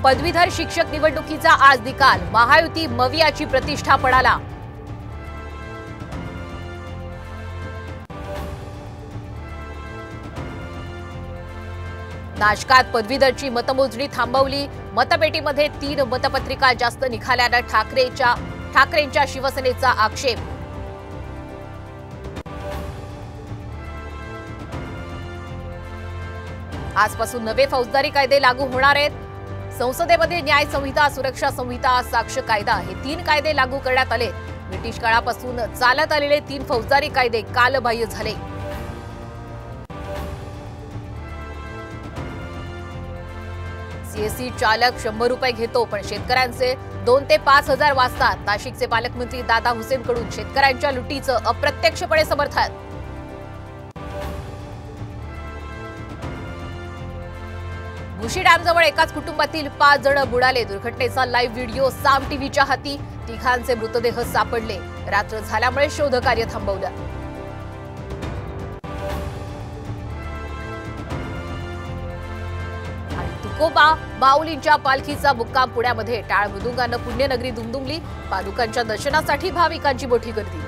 पदवीधर शिक्षक निवडणुकीचा आज निकाल, महायुती मवियाची प्रतिष्ठा पडाला। नाशकात पदवीधरची मतमोजणी थांबवली, मतपेटीमध्ये 3 मतपत्रिका जास्त निघाल्यानं ठाकरेंच्या शिवसेनेचा आक्षेप। आजपासून नवे फौजदारी कायदे लागू होणार आहेत। संसदेमध्ये न्याय संहिता, सुरक्षा संहिता, साक्ष कायदा हे 3 कायदे लागू करण्यात आले। ब्रिटिश काळापासून चालत आलेले 3 फौजदारी कायदे कालबाह्य झाले। सीएससी चालक 100 रुपये घेतो, पण शेतकऱ्यांचे 2 ते 5 हजार वाचतात। नाशिकचे पालकमंत्री दादा हुसेनकडून शेतकऱ्यांच्या लुटीचं अप्रत्यक्षपणे समर्थन। भुशी डॅमजवळ एकाच कुटुंबातील 5 जण बुडाले। दुर्घटनेचा लाईव्ह व्हिडिओ साम टीव्हीच्या हाती। तिघांचे मृतदेह सापडले। रात्र झाल्यामुळे शोधकार्य थांबवलं। आणि तुकोबा माऊलींच्या पालखीचा मुक्काम पुण्यामध्ये। टाळ मृदुंगानं पुण्यनगरी दुमदुमली। पादुकांच्या दर्शनासाठी भाविकांची मोठी गर्दी।